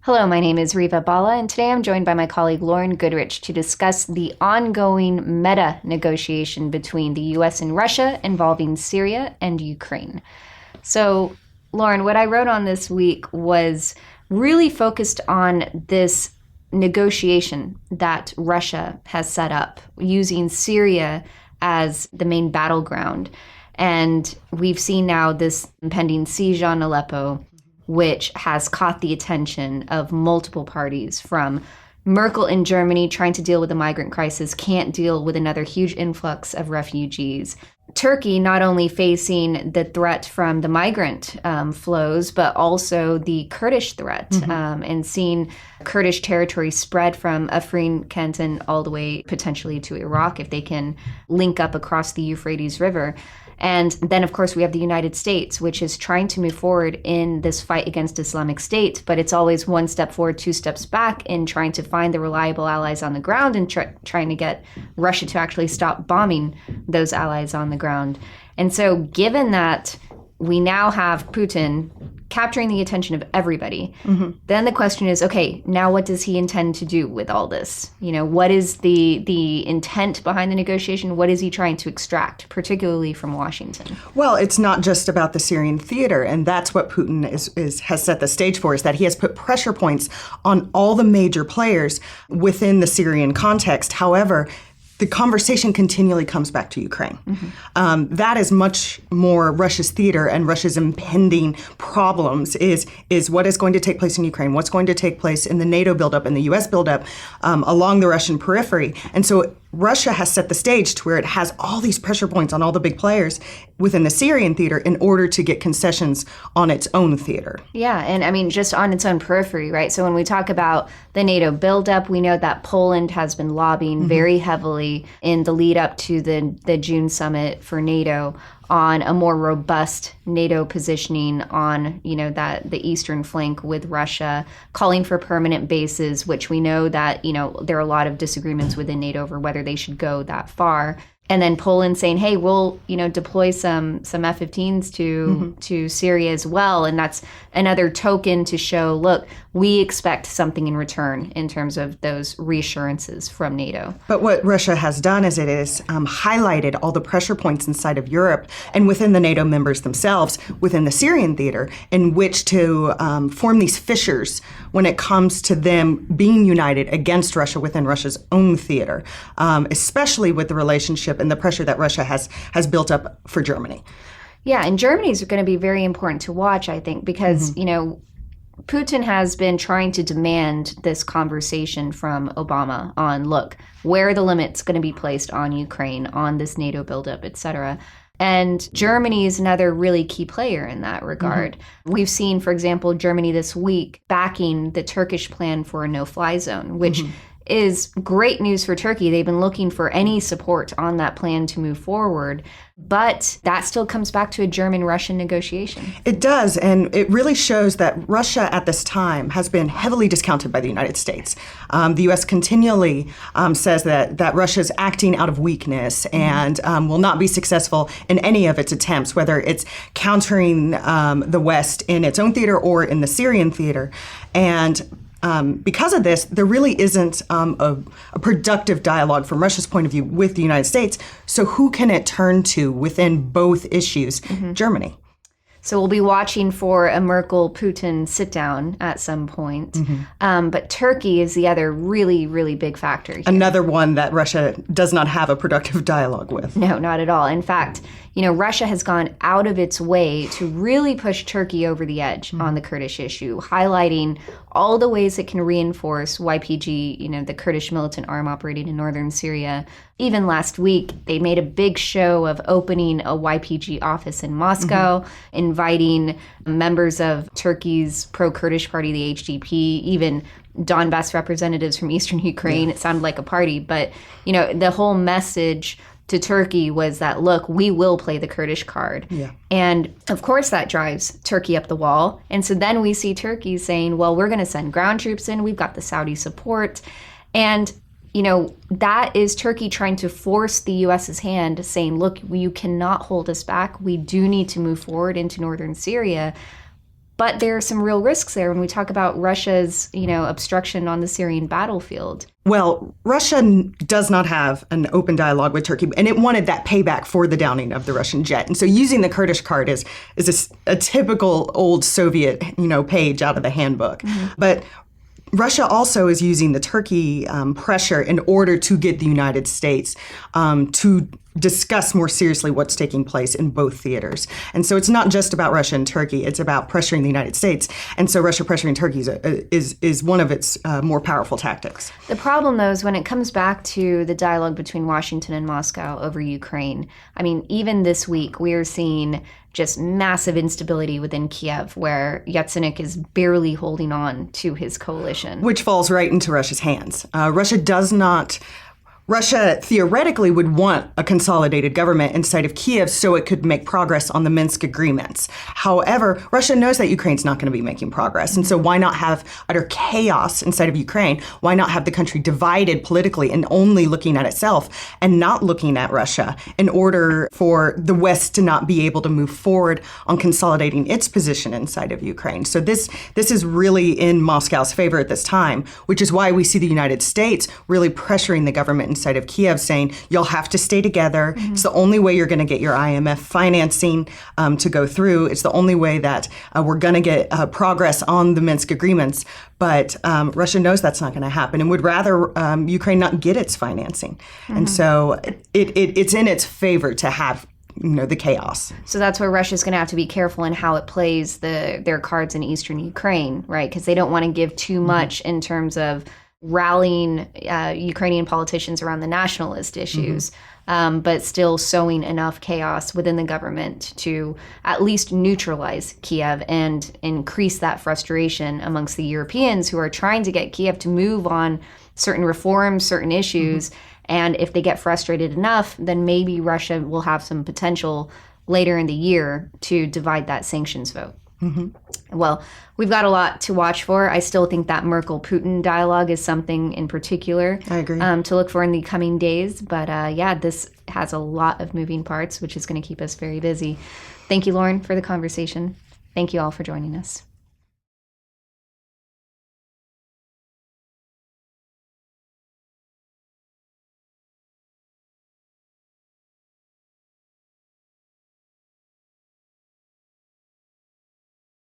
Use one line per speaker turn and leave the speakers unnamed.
Hello, my name is Reva, Bhalla, and today I'm joined by my colleague Lauren Goodrich to discuss the ongoing meta negotiation between the US and Russia involving Syria and Ukraine. So, Lauren, what I wrote on this week was really focused on this negotiation that Russia has set up using Syria as the main battleground. And we've seen now this impending siege on Aleppo, which has caught the attention of multiple parties, from Merkel in Germany trying to deal with the migrant crisis, can't deal with another huge influx of refugees. Turkey not only facing the threat from the migrant flows, but also the Kurdish threat, and seeing Kurdish territory spread from Afrin Canton all the way potentially to Iraq if they can link up across the Euphrates River. And then, of course, we have the United States, which is trying to move forward in this fight against Islamic State, but it's always one step forward, two steps back in trying to find the reliable allies on the ground and trying to get Russia to actually stop bombing those allies on the ground. And so given that we now have Putin capturing the attention of everybody, then the question is, okay, now what does he intend to do with all this? You know, what is the intent behind the negotiation? What is he trying to extract, particularly from Washington?
Well, it's not just about the Syrian theater, and that's what Putin has set the stage for, is that he has put pressure points on all the major players within the Syrian context. However, the conversation continually comes back to Ukraine. That is much more Russia's theater, and Russia's impending problems is what is going to take place in Ukraine, what's going to take place in the NATO buildup and the U.S. buildup along the Russian periphery. And so Russia has set the stage to where it has all these pressure points on all the big players within the Syrian theater in order to get concessions on its own theater.
Yeah, and I mean, just on its own periphery, right? So when we talk about the NATO buildup, we know that Poland has been lobbying very heavily in the lead up to the June summit for NATO on a more robust NATO positioning on, you know, that the eastern flank with Russia, calling for permanent bases, which we know that, you know, there are a lot of disagreements within NATO over whether they should go that far. And then Poland saying, hey, we'll, you know, deploy some F-15s to Syria as well. And that's another token to show, look, we expect something in return in terms of those reassurances from NATO.
But what Russia has done is it has highlighted all the pressure points inside of Europe and within the NATO members themselves, within the Syrian theater, in which to form these fissures when it comes to them being united against Russia within Russia's own theater, especially with the relationship and the pressure that Russia has built up for Germany.
Yeah, and Germany is going to be very important to watch, I think, because, you know, Putin has been trying to demand this conversation from Obama on, look, where are the limits going to be placed on Ukraine, on this NATO buildup, et cetera. And Germany is another really key player in that regard. We've seen, for example, Germany this week backing the Turkish plan for a no-fly zone, which is great news for Turkey. They've been looking for any support on that plan to move forward. But that still comes back to a German-Russian negotiation.
It does, and it really shows that Russia at this time has been heavily discounted by the United States. The U.S. continually says that Russia is acting out of weakness and will not be successful in any of its attempts, whether it's countering the West in its own theater or in the Syrian theater. And because of this, there really isn't a productive dialogue from Russia's point of view with the United States. So who can it turn to within both issues? Germany.
So we'll be watching for a Merkel-Putin sit-down at some point. But Turkey is the other really, really big factor here.
Another one that Russia does not have a productive dialogue with.
No, not at all. In fact, you know, Russia has gone out of its way to really push Turkey over the edge on the Kurdish issue, highlighting all the ways it can reinforce YPG, you know, the Kurdish militant arm operating in northern Syria. Even last week, they made a big show of opening a YPG office in Moscow, inviting members of Turkey's pro-Kurdish party, the HDP, even Donbass representatives from eastern Ukraine. It sounded like a party, but, you know, the whole message to Turkey was that, look, we will play the Kurdish card. And of course that drives Turkey up the wall. And so then we see Turkey saying, well, we're going to send ground troops in. We've got the Saudi support. And, you know, that is Turkey trying to force the U.S.'s hand, saying, look, you cannot hold us back. We do need to move forward into northern Syria. But there are some real risks there when we talk about Russia's, obstruction on the Syrian battlefield.
Well, Russia does not have an open dialogue with Turkey, and it wanted that payback for the downing of the Russian jet. And so using the Kurdish card is a typical old Soviet, page out of the handbook. Mm-hmm. But Russia also is using the Turkey pressure in order to get the United States to discuss more seriously what's taking place in both theaters. And so it's not just about Russia and Turkey, it's about pressuring the United States. And so Russia pressuring Turkey is one of its more powerful tactics.
The problem, though, is when it comes back to the dialogue between Washington and Moscow over Ukraine. I mean, even this week, we are seeing just massive instability within Kiev, where Yatsenyuk is barely holding on to his coalition.
Which falls right into Russia's hands. Russia theoretically would want a consolidated government inside of Kiev so it could make progress on the Minsk agreements. However, Russia knows that Ukraine's not going to be making progress. And so why not have utter chaos inside of Ukraine? Why not have the country divided politically and only looking at itself and not looking at Russia in order for the West to not be able to move forward on consolidating its position inside of Ukraine? So this is really in Moscow's favor at this time, which is why we see the United States really pressuring the government inside of Kiev, saying you'll have to stay together. Mm-hmm. It's the only way you're going to get your IMF financing to go through. It's the only way that we're going to get progress on the Minsk agreements. But Russia knows that's not going to happen and would rather Ukraine not get its financing. Mm-hmm. And so it's in its favor to have the chaos.
So that's where Russia's going to have to be careful in how it plays their cards in eastern Ukraine, right? Because they don't want to give too much in terms of rallying Ukrainian politicians around the nationalist issues, but still sowing enough chaos within the government to at least neutralize Kiev and increase that frustration amongst the Europeans who are trying to get Kiev to move on certain reforms, certain issues. And if they get frustrated enough, then maybe Russia will have some potential later in the year to divide that sanctions vote. Well, we've got a lot to watch for. I still think that Merkel-Putin dialogue is something in particular
I agree.
To look for in the coming days. But this has a lot of moving parts, which is going to keep us very busy. Thank you, Lauren, for the conversation. Thank you all for joining us.